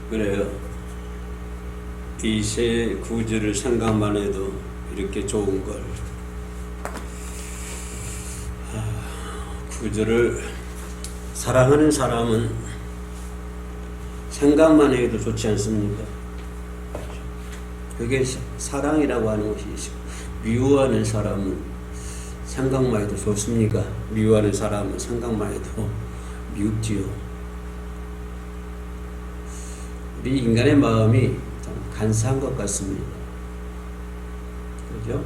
그래요. 이 세 구절을 생각만 해도 이렇게 좋은 걸. 구절을 사랑하는 사람은 생각만 해도 좋지 않습니까? 그게 사랑이라고 하는 것이죠. 미워하는 사람은 생각만 해도 좋습니까? 미워하는 사람은 생각만 해도 미흡지요. 우리 인간의 마음이 참 간사한 것 같습니다. 그죠?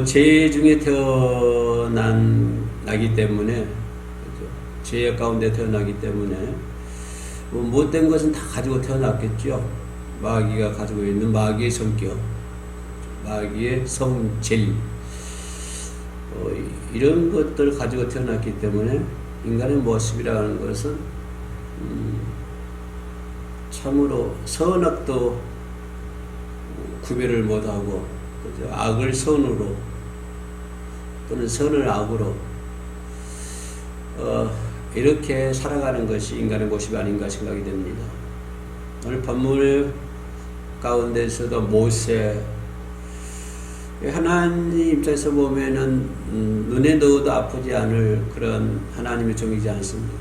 죄 중에 태어나기 때문에, 그죠? 죄 가운데 태어나기 때문에, 못된 것은 다 가지고 태어났겠죠. 마귀가 가지고 있는 마귀의 성격, 마귀의 성질, 이런 것들을 가지고 태어났기 때문에 인간의 모습이라는 것은 참으로 선악도 구별을 못하고, 그죠? 악을 선으로 또는 선을 악으로 이렇게 살아가는 것이 인간의 모습이 아닌가 생각이 됩니다. 오늘 본문 가운데서도 모세, 하나님 입장에서 보면은 눈에 넣어도 아프지 않을 그런 하나님의 종이지 않습니까?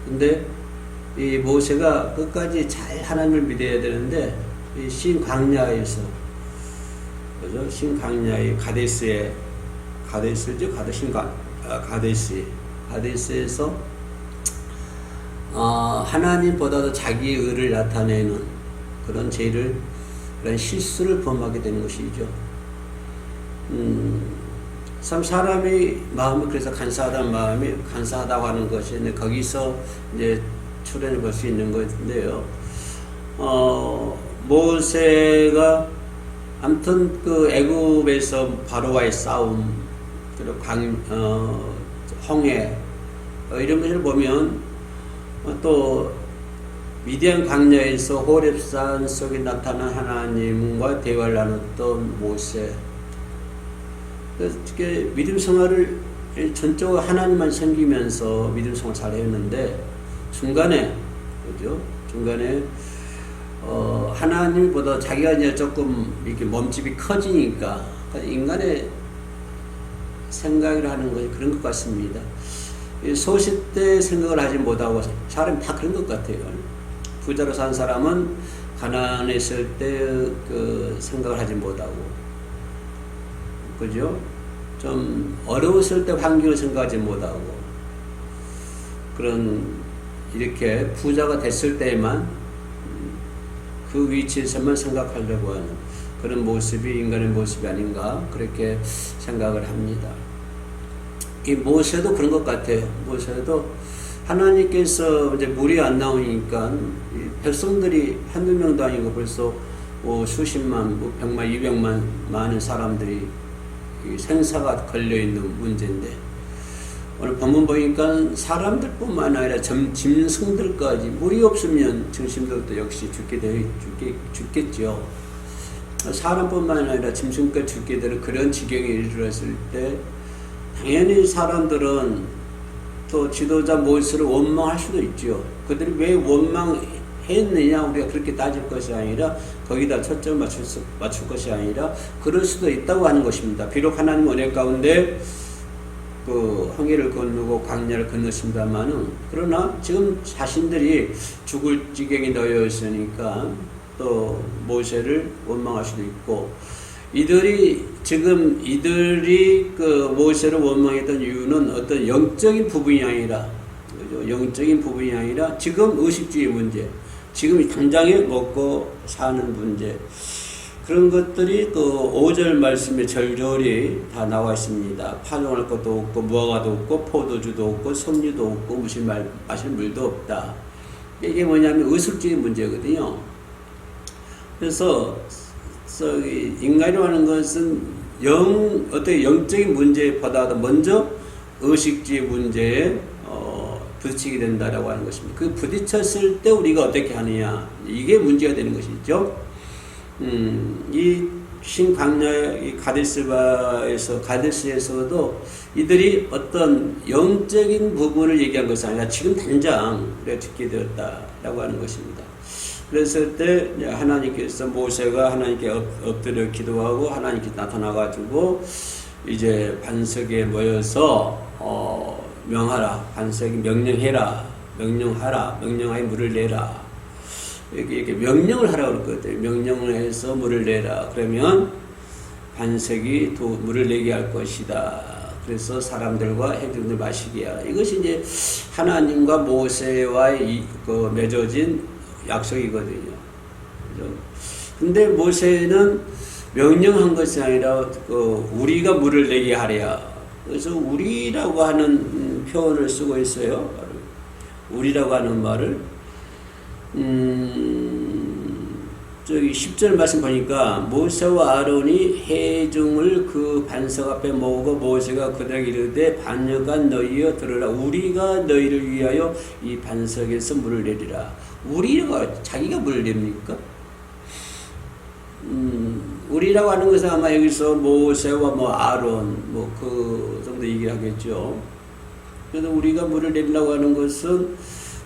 근데 이 모세가 끝까지 잘 하나님을 믿어야 되는데, 이 신광야에서, 그죠? 신광야의 가데스에서 하나님보다도 자기의 의를 나타내는 그런 그런 실수를 범하게 되는 것이죠. 참 사람의 마음이 그래서 간사하다는 마음이 간사하다고 하는 것이 거기서 이제 출현해 볼 수 있는 것인데요. 모세가 아무튼 그 애굽에서 바로와의 싸움, 그리고 홍해 이런 것을 보면, 또 미디안 광야에서 호렙산 속에 나타난 하나님과 대화를 나눴던 모세, 그렇게 믿음 생활을 전적으로 하나님만 섬기면서 믿음 생활을 잘 했는데, 중간에 하나님보다 자기가 이제 조금 이렇게 몸집이 커지니까 인간의 생각을 하는 것이 그런 것 같습니다. 소시 때 생각을 하지 못하고, 사람이 다 그런 것 같아요. 부자로 산 사람은 가난했을 때 그 생각을 하지 못하고, 그죠? 좀 어려웠을 때 환경을 생각하지 못하고, 이렇게 부자가 됐을 때만 그 위치에서만 생각하려고 하는 그런 모습이 인간의 모습이 아닌가, 그렇게 생각을 합니다. 이 모세도 그런 것 같아요. 모세도 하나님께서 이제 물이 안 나오니까 백성들이 한두 명도 아니고 벌써 수십만, 100만, 200만 많은 사람들이 생사가 걸려있는 문제인데, 오늘 본문 보니까 사람들뿐만 아니라 짐승들까지 물이 없으면 짐승들도 역시 죽겠죠. 사람뿐만 아니라 짐승까지 죽게 되는 그런 지경에 이르렀을 때, 당연히 사람들은 또 지도자 모세를 원망할 수도 있죠. 그들이 왜 원망했느냐, 우리가 그렇게 따질 것이 아니라, 거기다 초점을 맞출 것이 아니라 그럴 수도 있다고 하는 것입니다. 비록 하나님 은혜 가운데 그 홍해를 건너고 광야를 건넜습니다만은, 그러나 지금 자신들이 죽을 지경에 놓여 있으니까 또 모세를 원망할 수도 있고, 이들이 그 모세를 원망했던 이유는 어떤 영적인 부분이 아니라, 그죠? 영적인 부분이 아니라 지금 의식주의 문제, 지금 당장에 먹고 사는 문제, 그런 것들이 그 5절 말씀에 절절히 다 나와 있습니다. 파종할 것도 없고, 무화과도 없고, 포도주도 없고, 석류도 없고, 마실 물도 없다. 이게 뭐냐면 의식주의 문제거든요. 그래서 인간이라고 하는 것은 어떤 영적인 문제보다도 먼저 의식주의 문제에 부딪히게 된다라고 하는 것입니다. 그 부딪혔을 때 우리가 어떻게 하느냐, 이게 문제가 되는 것이죠. 이 신광야 이 가데스에서도 이들이 어떤 영적인 부분을 얘기한 것이 아니라 지금 당장 그래 듣게 되었다라고 하는 것입니다. 그랬을 때 하나님께서 모세가 하나님께 엎드려 기도하고 하나님께 나타나가지고 이제 반석에 모여서 명하라, 반석이 명령하라, 명령하여 물을 내라. 이렇게 명령을 하라고 그랬거든요. 명령을 해서 물을 내라. 그러면 반석이 물을 내게 할 것이다. 그래서 사람들과 해중들 마시게 하라. 이것이 이제 하나님과 모세와의 맺어진 약속이거든요. 근데 모세는 명령한 것이 아니라 우리가 물을 내게 하랴. 그래서 우리라고 하는 표현을 쓰고 있어요. 우리라고 하는 말을 저기 10절 말씀 보니까 모세와 아론이 회중을 그 반석 앞에 모으고 모세가 그들에게 이르되 반역한 너희여 들으라. 우리가 너희를 위하여 이 반석에서 물을 내리라. 우리가 자기가 물을 냅니까? 우리라고 하는 것은 아마 여기서 모세와 아론 그 정도 얘기하겠죠. 그래서 우리가 물을 내리라고 하는 것은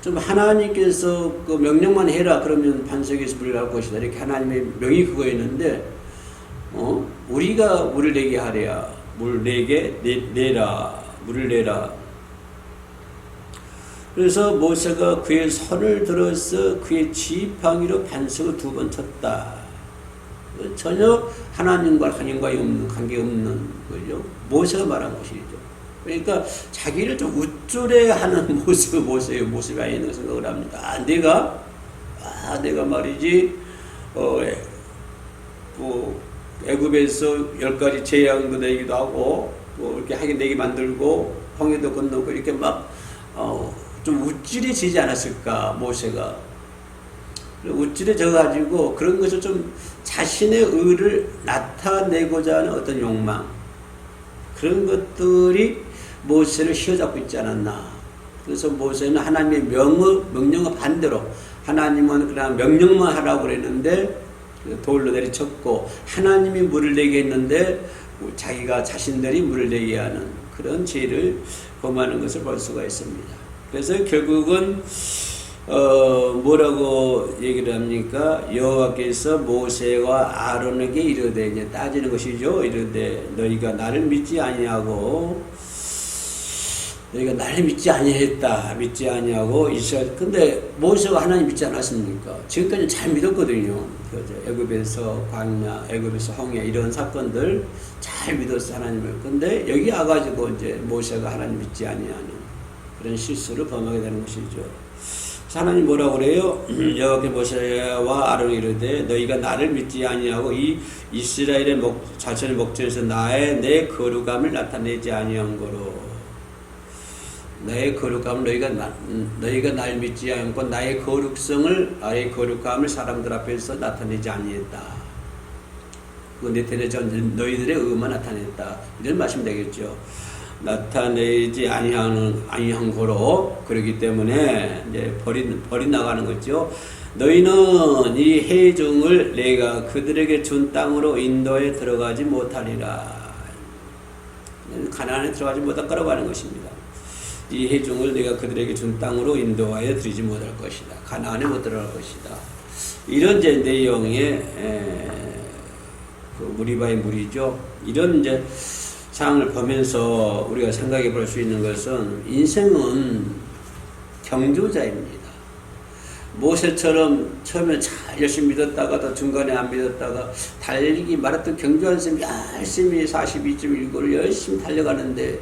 좀 하나님께서 그 명령만 해라 그러면 반석에서 물을 날 것이다 이렇게 하나님의 명이 그거였는데 우리가 물을 내게 하랴. 물 내게 내라. 물을 내라. 그래서 모세가 그의 손을 들어서 그의 지팡이로 반석을 2번 쳤다. 전혀 하나님과 관계없는 거죠. 모세가 말한 것이죠. 그러니까 자기를 좀 우쭐해하는 모습이 아니라고 생각을 합니다. 내가 말이지 애굽에서 10가지 재앙도 내기도 하고 이렇게 하게 내게 만들고 홍해도 건너고 이렇게 좀 우쭐해지지 않았을까 모세가. 우쭐해져 가지고 그런 것을 좀 자신의 의를 나타내고자 하는 어떤 욕망, 그런 것들이 모세를 휘어잡고 있지 않았나. 그래서 모세는 하나님의 명령과 반대로 하나님은 그냥 명령만 하라고 그랬는데 돌로 내리쳤고 하나님이 물을 내게 했는데 자신들이 물을 내게 하는 그런 죄를 범하는 것을 볼 수가 있습니다. 그래서 결국은 뭐라고 얘기를 합니까? 여호와께서 모세와 아론에게 이르되 이제 따지는 것이죠. 이르되 너희가 나를 믿지 아니하고 너희가 나를 믿지 아니하고 이스라엘. 근데 모세가 하나님 믿지 않았습니까? 지금까지 잘 믿었거든요. 애굽에서 광야, 애굽에서 홍해 이런 사건들 잘 믿었어 하나님을. 근데 여기 와가지고 이제 모세가 하나님 믿지 아니하는 그런 실수를 범하게 되는 것이죠. 하나님 뭐라고 그래요? 여호와께 모세와 아론이 이르되 너희가 나를 믿지 아니하고 이 이스라엘의 자손의 목전에서 내 거룩함을 나타내지 아니한 거로. 나의 거룩함을 너희가 날 믿지 않고 나의 거룩함을 사람들 앞에서 나타내지 아니했다. 그 나타내지 너희들의 의만 나타냈다. 이런 말씀 되겠죠. 나타내지 아니한 거로. 그렇기 때문에 이제 버리 나가는 거죠. 너희는 이 회중을 내가 그들에게 준 땅으로 인도에 들어가지 못하리라. 가나안에 들어가지 못할 거라고 하는 것입니다. 이 회중을 내가 그들에게 준 땅으로 인도하여 드리지 못할 것이다. 가나안에 못 들어갈 것이다. 이런 이제 내용의 그 무리바의 무리죠. 이런 이제 상황을 보면서 우리가 생각해 볼 수 있는 것은 인생은 경주자입니다. 모세처럼 처음에 잘 열심히 믿었다가 또 중간에 안 믿었다가 달리기 마라톤 경주하는 사람이 열심히 42.195를 열심히 달려가는데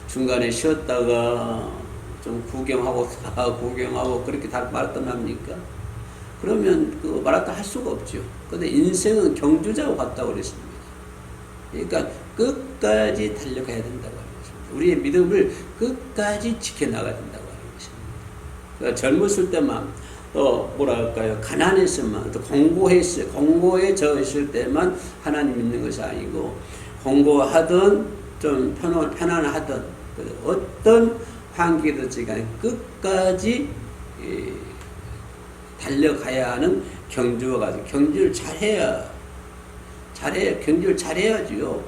중간에 쉬었다가 좀 구경하고 그렇게 다 마라톤 합니까? 그러면 그 마라톤 할 수가 없죠. 근데 인생은 경주자와 같다고 그랬습니다. 그러니까 끝까지 달려가야 된다고 하는 것입니다. 우리의 믿음을 끝까지 지켜나가야 된다고 하는 것입니다. 그러니까 젊었을 때만 또 뭐랄까요, 가난했으면 또 공고해져 있을 때만 하나님 믿는 것이 아니고 공고하든 좀 편안하든 어떤 환경이든지 간에 끝까지 달려가야 하는 경주와 같은 경주를 잘해야 경주를 잘해야지요.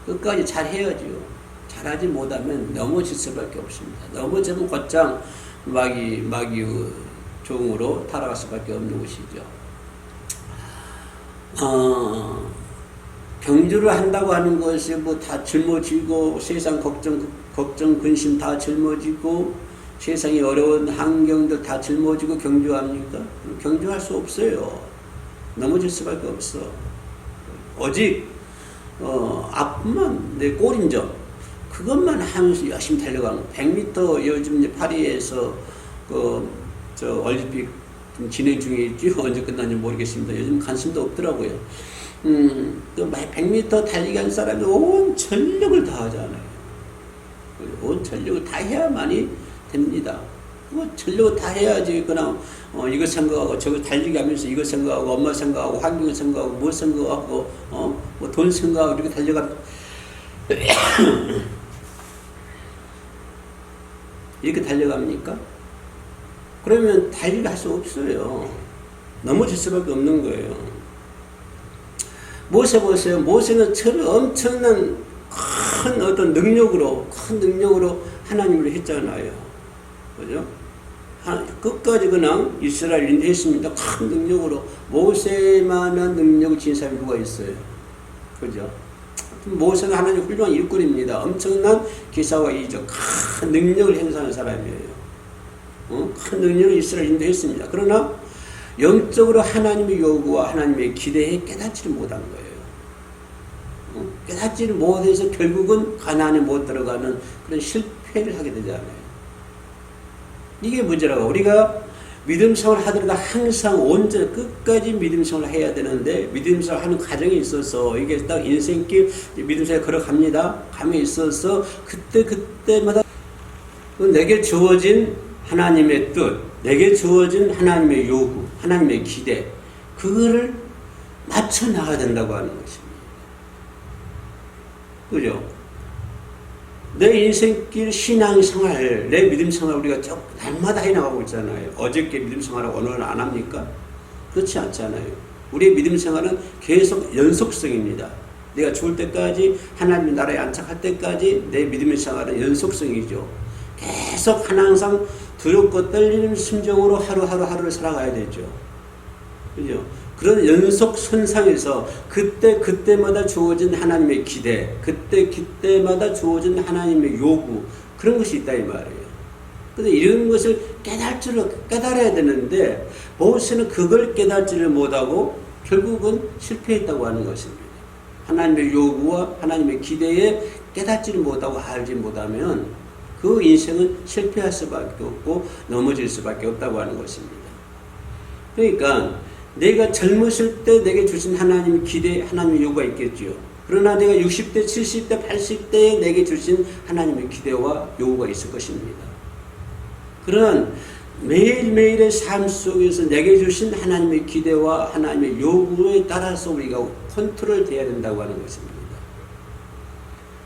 끝까지 잘해야지요. 잘하지 못하면 넘어질 수밖에 없습니다. 넘어지면 곧장 마귀 종으로 타락할 수밖에 없는 것이죠. 경주를 한다고 하는 것이 뭐 다 짊어지고 세상 걱정 근심 다 짊어지고 세상이 어려운 환경들 다 짊어지고 경주합니까? 경주할 수 없어요. 넘어질 수밖에 없어. 오직 앞만 내 꼬린점 그것만 하면서 열심히 달려가는 100m 요즘 파리에서 올림픽 진행 중에 있죠. 언제 끝나는지 모르겠습니다. 요즘 관심도 없더라고요. 100m 달리기 한 사람이 온 전력을 다하잖아요. 온 전력을 다 해야만이 됩니다. 전력을 다 해야지 그냥 이거 생각하고 저거 달리기 하면서 이거 생각하고 엄마 생각하고 환경 생각하고 뭐 생각하고 뭐 돈 생각하고 이렇게 달려가 이렇게 달려갑니까? 그러면 달리기 할 수 없어요. 넘어질 수밖에 없는 거예요. 모세 보세요. 모세는 엄청난 큰 어떤 능력으로 하나님을 했잖아요. 그죠? 끝까지 그냥 이스라엘 인도했습니다. 큰 능력으로. 모세만한 능력을 지닌 사람이 누가 있어요? 그죠? 모세는 하나님 훌륭한 일꾼입니다. 엄청난 기사와 이적, 큰 능력을 행사하는 사람이에요. 큰 능력을 이스라엘 인도했습니다. 그러나 영적으로 하나님의 요구와 하나님의 기대에 깨닫지를 못한 거예요. 깨닫지를 못해서 결국은 가나안에 못 들어가는 그런 실패를 하게 되잖아요. 이게 문제라고. 우리가 믿음 생활을 하더라도 항상 온전히 끝까지 믿음 생활을 해야 되는데 믿음 생활을 하는 과정에 있어서 이게 딱 인생길 믿음 생활을 걸어갑니다. 감에 있어서 그때마다 내게 주어진 하나님의 뜻, 내게 주어진 하나님의 요구, 하나님의 기대, 그거를 맞춰 나가야 된다고 하는 것입니다. 그죠? 내 인생길 신앙생활, 내 믿음생활 우리가 날마다 해나가고 있잖아요. 어저께 믿음생활을 오늘은 안 합니까? 그렇지 않잖아요. 우리의 믿음생활은 계속 연속성입니다. 내가 죽을 때까지 하나님의 나라에 안착할 때까지 내 믿음의 생활은 연속성이죠. 계속 항상 두렵고 떨리는 심정으로 하루를 살아가야 되죠. 그죠? 그런 연속 선상에서 그때마다 주어진 하나님의 기대, 그때마다 주어진 하나님의 요구, 그런 것이 있다 이 말이에요. 근데 이런 것을 깨달아야 되는데 모세는 그걸 깨닫지를 못하고 결국은 실패했다고 하는 것입니다. 하나님의 요구와 하나님의 기대에 깨닫지를 못하고 알지 못하면 그 인생은 실패할 수밖에 없고 넘어질 수밖에 없다고 하는 것입니다. 그러니까 내가 젊었을 때 내게 주신 하나님의 기대, 하나님의 요구가 있겠지요. 그러나 내가 60대, 70대, 80대에 내게 주신 하나님의 기대와 요구가 있을 것입니다. 그런 매일매일의 삶 속에서 내게 주신 하나님의 기대와 하나님의 요구에 따라서 우리가 컨트롤 돼야 된다고 하는 것입니다.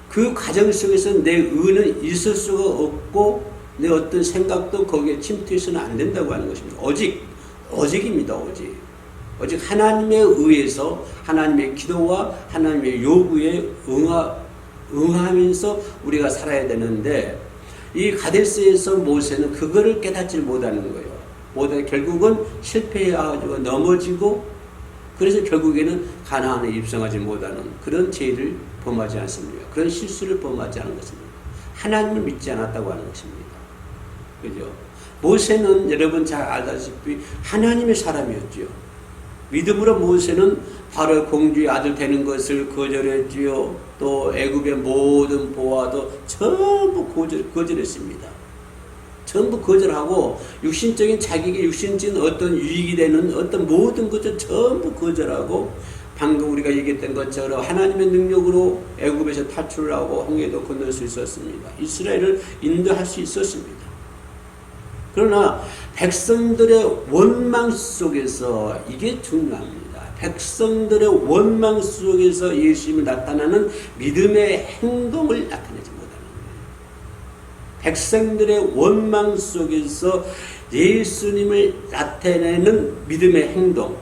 그 과정 속에서 내 의는 있을 수가 없고 내 어떤 생각도 거기에 침투해서는 안 된다고 하는 것입니다. 오직입니다. 오직 하나님에 의해서 하나님의 기도와 하나님의 요구에 응하면서 우리가 살아야 되는데 이 가데스에서 모세는 그거를 깨닫지 못하는 거예요. 결국은 실패해가지고 넘어지고 그래서 결국에는 가나안에 입성하지 못하는 그런 죄를 범하지 않습니다. 그런 실수를 범하지 않은 것입니다. 하나님을 믿지 않았다고 하는 것입니다. 그죠? 모세는 여러분 잘 알다시피 하나님의 사람이었지요. 믿음으로 모세는 바로 공주의 아들 되는 것을 거절했지요. 또 애굽의 모든 보화도 전부 거절했습니다. 전부 거절하고 육신적인 자기에게 육신적인 어떤 유익이 되는 어떤 모든 것을 전부 거절하고 방금 우리가 얘기했던 것처럼 하나님의 능력으로 애굽에서 탈출을 하고 홍해도 건널 수 있었습니다. 이스라엘을 인도할 수 있었습니다. 그러나 백성들의 원망 속에서 이게 중요합니다. 백성들의 원망 속에서 예수님이 나타나는 믿음의 행동을 나타내지 못하는 거예요. 백성들의 원망 속에서 예수님을 나타내는 믿음의 행동,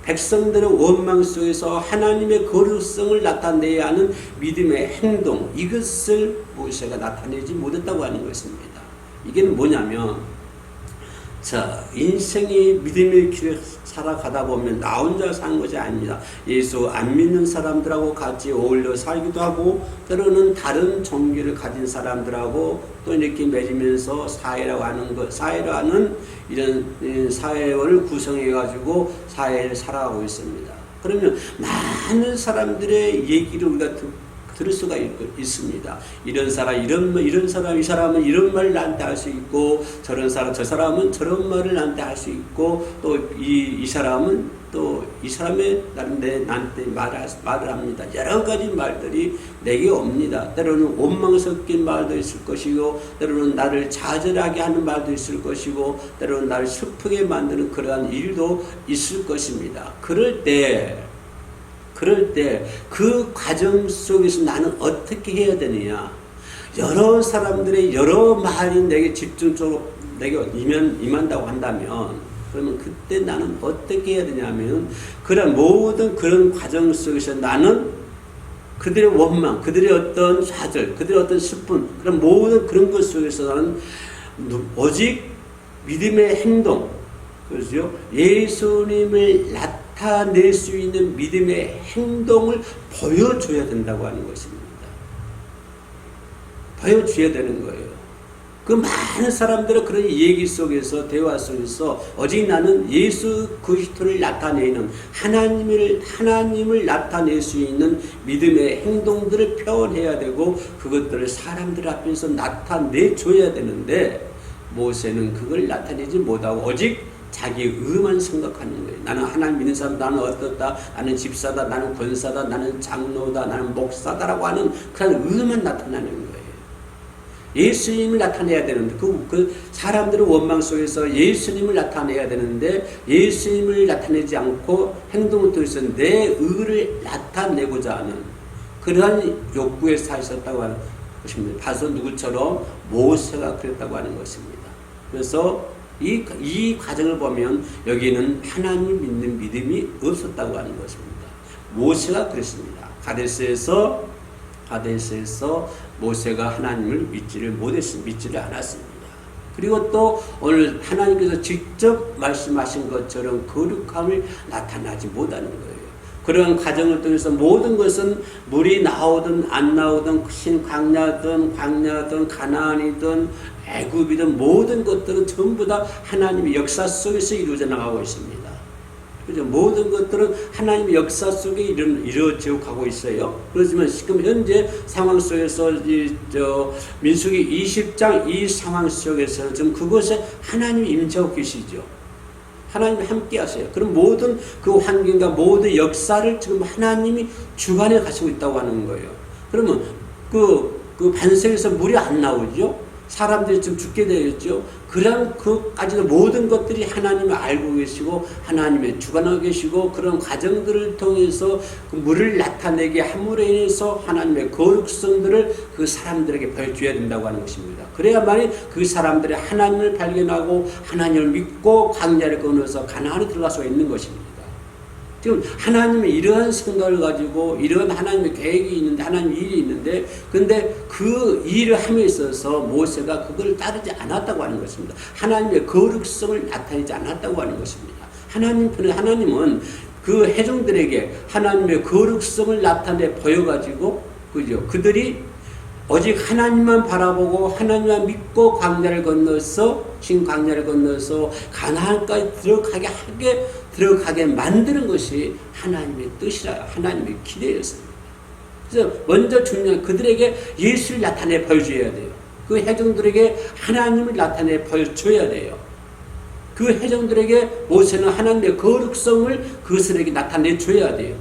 백성들의 원망 속에서 하나님의 거룩성을 나타내야 하는 믿음의 행동, 이것을 모세가 나타내지 못했다고 하는 것입니다. 이게 뭐냐면, 자, 인생이 믿음의 길을 살아가다 보면 나 혼자 사는 것이 아닙니다. 예수 안 믿는 사람들하고 같이 어울려 살기도 하고, 때로는 다른 종교를 가진 사람들하고 또 이렇게 맺으면서 사회라고 하는 것, 사회라고 하는 이런 사회를 구성해가지고 사회를 살아가고 있습니다. 그러면 많은 사람들의 얘기를 우리가 들을 수가 있습니다. 이런 사람, 이런 사람, 이 사람은 이런 말을 나한테 할 수 있고, 저런 사람, 저 사람은 저런 말을 나한테 할 수 있고, 또 이 사람은 또 이 사람의 나한테 말을 합니다. 여러 가지 말들이 내게 옵니다. 때로는 원망 섞인 말도 있을 것이고, 때로는 나를 좌절하게 하는 말도 있을 것이고, 때로는 나를 슬프게 만드는 그러한 일도 있을 것입니다. 그럴 때 그 과정 속에서 나는 어떻게 해야 되느냐. 여러 사람들의 여러 말이 내게 집중적으로 내게 임한다고 한다면, 그러면 그때 나는 어떻게 해야 되냐면, 그런 모든 그런 과정 속에서 나는 그들의 원망, 그들의 어떤 좌절, 그들의 어떤 슬픔, 그런 모든 그런 것 속에서 나는 오직 믿음의 행동, 그렇죠? 예수님을 나타낼 수 있는 믿음의 행동을 보여줘야 된다고 하는 것입니다. 보여줘야 되는 거예요. 그 많은 사람들은 그런 얘기 속에서, 대화 속에서 오직 나는 예수 그리스도를 나타내는 하나님을 나타낼 수 있는 믿음의 행동들을 표현해야 되고, 그것들을 사람들 앞에서 나타내줘야 되는데, 모세는 그걸 나타내지 못하고 오직 자기 의만 생각하는 거예요. 나는 하나님 믿는 사람, 나는 어떻다, 나는 집사다, 나는 권사다, 나는 장로다, 나는 목사다라고 하는 그런 의만 나타나는 거예요. 예수님을 나타내야 되는데, 그 사람들의 원망 속에서 예수님을 나타내야 되는데, 예수님을 나타내지 않고 행동을 통해서 내 의를 나타내고자 하는 그러한 욕구에 사 있었다고 하는 것입니다. 바로 누구처럼 모세가 그랬다고 하는 것입니다. 그래서 이 과정을 보면 여기는 하나님을 믿는 믿음이 없었다고 하는 것입니다. 모세가 그랬습니다. 가데스에서 모세가 하나님을 믿지를 않았습니다. 그리고 또 오늘 하나님께서 직접 말씀하신 것처럼 거룩함을 나타나지 못하는 거예요. 그런 과정을 통해서 모든 것은 물이 나오든 안 나오든, 흰 광야든 가나안이든 애굽이든 모든 것들은 전부 다 하나님의 역사 속에서 이루어져 나가고 있습니다. 그죠? 모든 것들은 하나님의 역사 속에 이루어져 가고 있어요. 그렇지만 지금 현재 상황 속에서 민수기 20장 이 상황 속에서 지금 그곳에 하나님이 임재하고 계시죠. 하나님이 함께 하세요. 그럼 모든 그 환경과 모든 역사를 지금 하나님이 주관해 가시고 있다고 하는 거예요. 그러면 그 반석에서 물이 안 나오죠? 사람들이 지금 죽게 되었죠. 그런 그까지도 모든 것들이 하나님을 알고 계시고 하나님의 주관하고 계시고, 그런 과정들을 통해서 그 물을 나타내게 함으로 인해서 하나님의 거룩성들을 그 사람들에게 보여줘야 된다고 하는 것입니다. 그래야만이 그 사람들이 하나님을 발견하고 하나님을 믿고 광야를 건너서 가나안에 들어갈 수가 있는 것입니다. 지금 하나님의 이러한 생각을 가지고 이러한 하나님의 계획이 있는데, 하나님의 일이 있는데, 근데 그 일을 함에 있어서 모세가 그걸 따르지 않았다고 하는 것입니다. 하나님의 거룩성을 나타내지 않았다고 하는 것입니다. 하나님은 그 회중들에게 하나님의 거룩성을 나타내 보여가지고, 그죠? 그들이 오직 하나님만 바라보고 하나님만 믿고 광야를 건너서, 흰 광야를 건너서 가나안까지 들어가게 만드는 것이 하나님의 뜻이라, 하나님의 기대였습니다. 그래서 먼저 중요한 그들에게 예수를 나타내 보여줘야 돼요. 그 회중들에게 하나님을 나타내 보여줘야 돼요. 그 회중들에게 모세는 하나님의 거룩성을 그들에게 나타내줘야 돼요.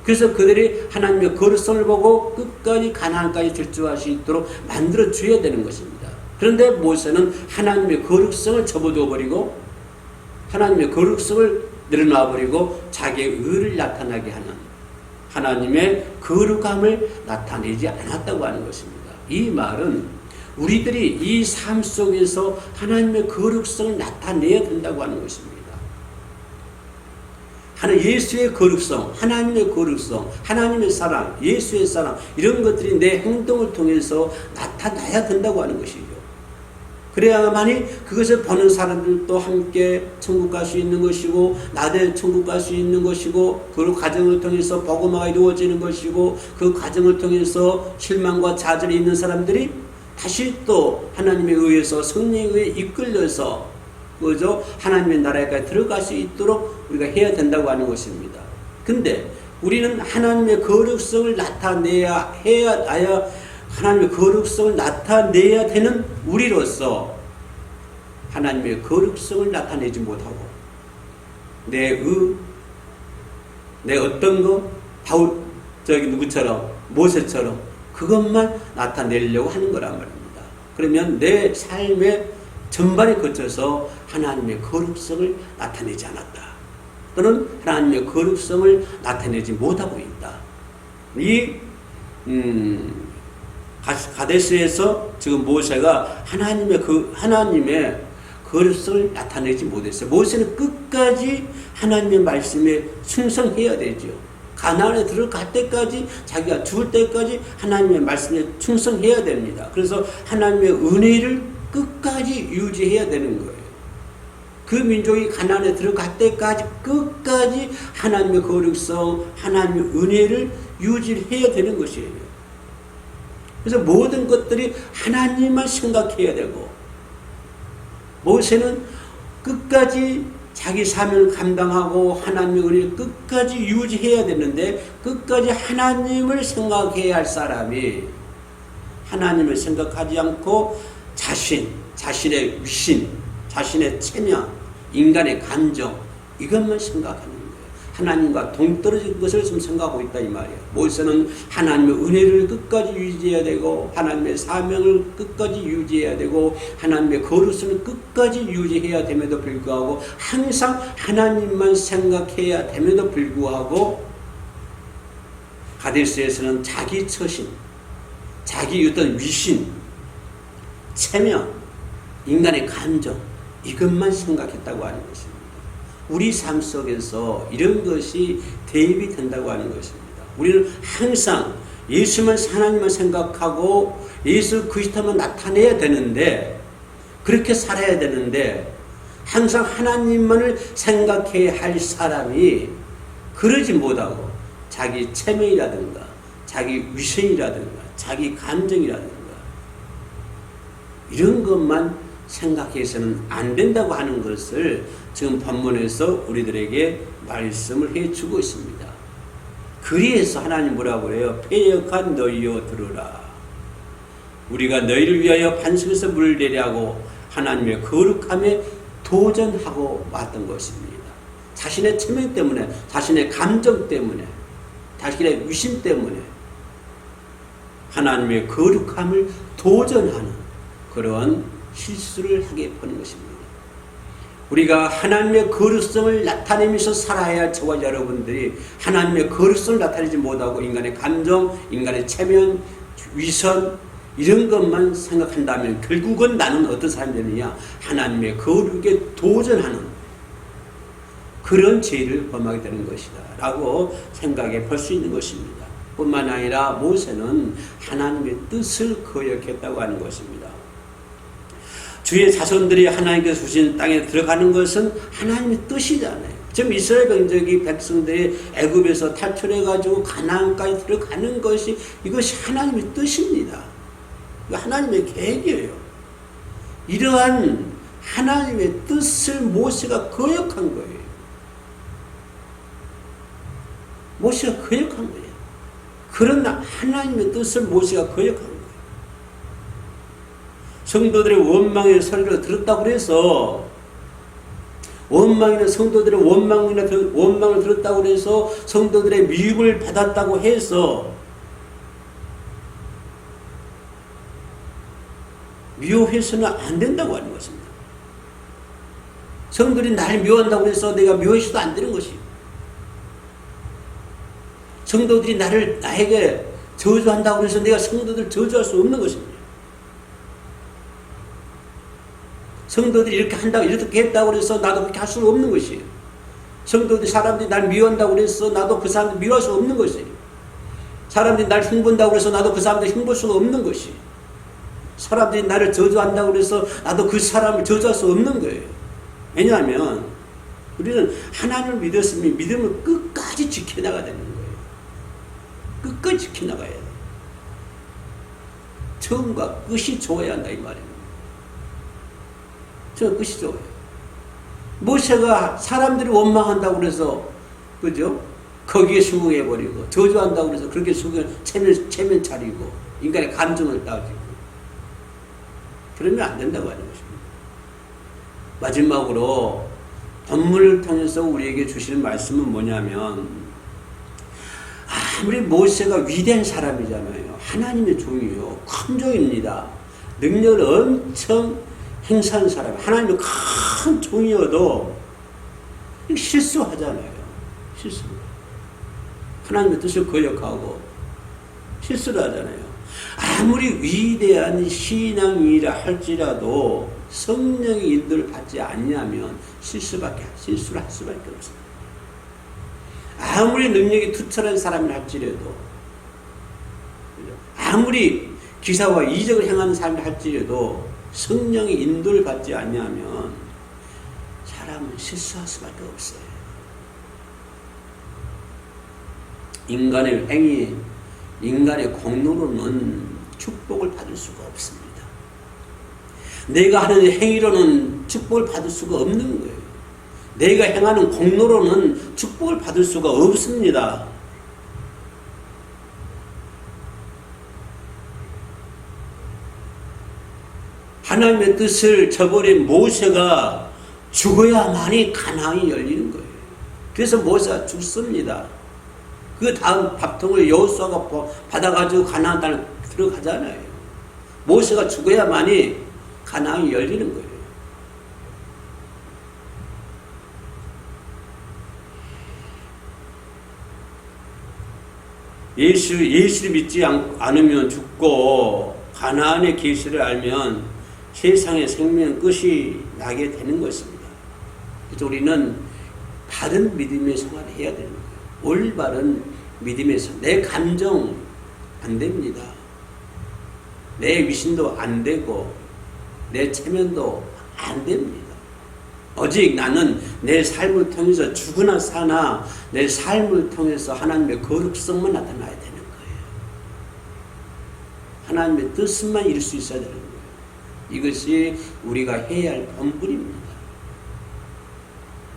그래서 그들이 하나님의 거룩성을 보고 끝까지 가나안까지 들어갈 수 있도록 만들어줘야 되는 것입니다. 그런데 모세는 하나님의 거룩성을 접어둬버리고 하나님의 거룩성을 내려놔버리고 자기의 의를 나타나게 하는, 하나님의 거룩함을 나타내지 않았다고 하는 것입니다. 이 말은 우리들이 이 삶 속에서 하나님의 거룩성을 나타내야 된다고 하는 것입니다. 하는 예수의 거룩성, 하나님의 거룩성, 하나님의 사랑, 예수의 사랑, 이런 것들이 내 행동을 통해서 나타나야 된다고 하는 것이죠. 그래야만이 그것을 보는 사람들도 함께 천국 갈 수 있는 것이고, 나도 천국 갈 수 있는 것이고, 그 과정을 통해서 복음화가 이루어지는 것이고, 그 과정을 통해서 실망과 좌절이 있는 사람들이 다시 또 하나님에 의해서 성령에 의해 이끌려서 그죠? 하나님의 나라에까지 들어갈 수 있도록 우리가 해야 된다고 하는 것입니다. 근데 우리는 하나님의 거룩성을 나타내야 하나님의 거룩성을 나타내야 되는 우리로서 하나님의 거룩성을 나타내지 못하고 내 어떤 거 누구처럼 모세처럼 그것만 나타내려고 하는 거란 말입니다. 그러면 내 삶의 전반에 거쳐서 하나님의 거룩성을 나타내지 않았다. 또는 하나님의 거룩성을 나타내지 못하고 있다. 이 가데스에서 지금 모세가 하나님의 거룩성을 나타내지 못했어요. 모세는 끝까지 하나님의 말씀에 충성해야 되죠. 가나안에 들어갈 때까지, 자기가 죽을 때까지 하나님의 말씀에 충성해야 됩니다. 그래서 하나님의 은혜를 끝까지 유지해야 되는 거예요. 그 민족이 가나안에 들어갈 때까지 끝까지 하나님의 거룩성, 하나님의 은혜를 유지해야 되는 것이에요. 그래서 모든 것들이 하나님만 생각해야 되고, 모세는 끝까지 자기 사명을 감당하고 하나님의 은혜를 끝까지 유지해야 되는데, 끝까지 하나님을 생각해야 할 사람이 하나님을 생각하지 않고 자신의 위신, 자신의 체면, 인간의 감정, 이것만 생각하는 거예요. 하나님과 동떨어진 것을 지금 생각하고 있다 이 말이에요. 모세는 하나님의 은혜를 끝까지 유지해야 되고, 하나님의 사명을 끝까지 유지해야 되고, 하나님의 거룩성을 끝까지 유지해야 됨에도 불구하고, 항상 하나님만 생각해야 됨에도 불구하고, 가데스에서는 자기 처신, 자기 어떤 위신, 체면, 인간의 감정, 이것만 생각했다고 하는 것입니다. 우리 삶 속에서 이런 것이 대입이 된다고 하는 것입니다. 우리는 항상 예수만 하나님만 생각하고 예수 그리스도만 나타내야 되는데, 그렇게 살아야 되는데, 항상 하나님만을 생각해야 할 사람이 그러지 못하고 자기 체면이라든가 자기 위선이라든가 자기 감정이라든가 이런 것만 생각해서는 안 된다고 하는 것을 지금 본문에서 우리들에게 말씀을 해주고 있습니다. 그리해서 하나님 뭐라고 해요? 패역한 너희여 들으라. 우리가 너희를 위하여 반석에서 물을 내려고 하나님의 거룩함에 도전하고 왔던 것입니다. 자신의 체면 때문에, 자신의 감정 때문에, 자신의 위심 때문에 하나님의 거룩함을 도전하는 그런 실수를 하게 보는 것입니다. 우리가 하나님의 거룩성을 나타내면서 살아야 할 저와 여러분들이 하나님의 거룩성을 나타내지 못하고 인간의 감정, 인간의 체면, 위선 이런 것만 생각한다면 결국은 나는 어떤 사람이 되느냐? 하나님의 거룩에 도전하는 그런 죄를 범하게 되는 것이다 라고 생각해 볼 수 있는 것입니다. 뿐만 아니라 모세는 하나님의 뜻을 거역했다고 하는 것입니다. 주의 자손들이 하나님께서 주신 땅에 들어가는 것은 하나님의 뜻이잖아요. 지금 이스라엘 백성들이 백성들이 애굽에서 탈출해가지고 가나안까지 들어가는 것이 이것이 하나님의 뜻입니다. 하나님의 계획이에요. 이러한 하나님의 뜻을 모세가 거역한 거예요. 모세가 거역한 거예요. 그런 하나님의 뜻을 모세가 거역한 거예요. 성도들의 원망의 설교를 들었다고 해서 성도들의 원망을 들었다고 해서 성도들의 미움을 받았다고 해서 미워해서는 안 된다고 하는 것입니다. 성도들이 나를 미워한다고 해서 내가 미워해서도 안 되는 것이에요. 성도들이 나에게 저주한다고 해서 내가 성도들을 저주할 수 없는 것입니다. 성도들이 이렇게 한다고, 이렇게 했다고 해서 나도 그렇게 할 수는 없는 것이에요. 성도들 사람들이 날 미워한다고 그래서 나도 그 사람들 미워할 수 없는 것이. 사람들이 날 흉본다고 그래서 나도 그 사람들 흉볼 수가 없는 것이. 사람들이 나를 저주한다고 그래서 나도 그 사람을 저주할 수 없는 거예요. 왜냐하면 우리는 하나님을 믿었으면 믿음을 끝까지 지켜나가야 되는 거예요. 끝까지 지켜나가야 돼요. 처음과 끝이 좋아야 한다 이 말입니다. 저 끝이 좋아요. 모세가 사람들이 원망한다고 그래서 그죠? 거기에 수긍해버리고 저주한다고 그래서 그렇게 체면 차리고 인간의 감정을 따지고 그러면 안 된다고 하는 것입니다. 마지막으로 본문을 통해서 우리에게 주시는 말씀은 뭐냐면 아무리 모세가 위대한 사람이잖아요. 하나님의 종이요. 큰 종입니다. 능력을 엄청 행사한 사람. 하나님의 큰 종이어도 실수하잖아요. 실수. 하나님의 뜻을 거역하고 실수를 하잖아요. 아무리 위대한 신앙이라 할지라도 성령의 인도를 받지 않냐면 실수를 할 수밖에 없습니다. 아무리 능력이 투철한 사람을 할지라도 아무리 기사와 이적을 행하는 사람을 할지라도 성령의 인도를 받지 않냐면 사람은 실수할 수밖에 없어요. 인간의 행위, 인간의 공로로는 축복을 받을 수가 없습니다. 내가 하는 행위로는 축복을 받을 수가 없는 거예요. 내가 행하는 공로로는 축복을 받을 수가 없습니다. 하나님의 뜻을 저버린 모세가 죽어야만이 가나안이 열리는 거예요. 그래서 모세가 죽습니다. 그 다음 밥통을 여호수아가 받아가지고 가나안 땅을 들어가잖아요. 모세가 죽어야만이 가나안이 열리는 거예요. 예수를 믿지 않으면 죽고 가나안의 계시를 알면 세상의 생명 끝이 나게 되는 것입니다. 그래서 우리는 바른 믿음의 생활을 해야 되는 거예요. 올바른 믿음에서 내 감정 안 됩니다. 내 위신도 안 되고 내 체면도 안 됩니다. 오직 나는 내 삶을 통해서 죽으나 사나 내 삶을 통해서 하나님의 거룩성만 나타나야 되는 거예요. 하나님의 뜻만 이룰 수 있어야 되는 거예요. 이것이 우리가 해야 할 본분입니다.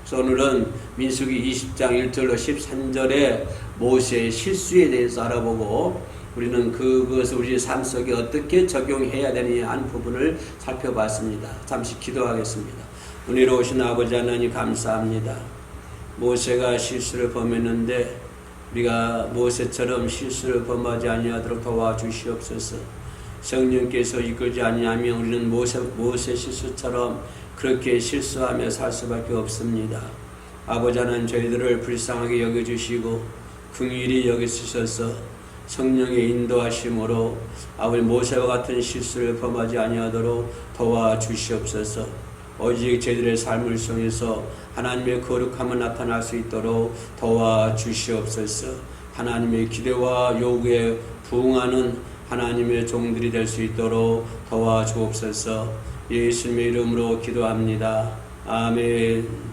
그래서 오늘은 민수기 20장 1절로 13절에 모세의 실수에 대해서 알아보고 우리는 그것을 우리 삶 속에 어떻게 적용해야 되느냐 하는 부분을 살펴봤습니다. 잠시 기도하겠습니다. 은혜로우신 아버지 하나님 감사합니다. 모세가 실수를 범했는데 우리가 모세처럼 실수를 범하지 아니하도록 도와주시옵소서. 성령께서 이끌지 아니하면 우리는 모세 실수처럼 그렇게 실수하며 살 수밖에 없습니다. 아버지 하나님 저희들을 불쌍하게 여겨주시고 긍휼히 여기시셔서 성령의 인도하심으로 아버지 모세와 같은 실수를 범하지 아니하도록 도와주시옵소서. 오직 저희들의 삶을 통해서 하나님의 거룩함을 나타날 수 있도록 도와주시옵소서. 하나님의 기대와 요구에 부응하는 하나님의 종들이 될 수 있도록 도와주옵소서. 예수님의 이름으로 기도합니다. 아멘.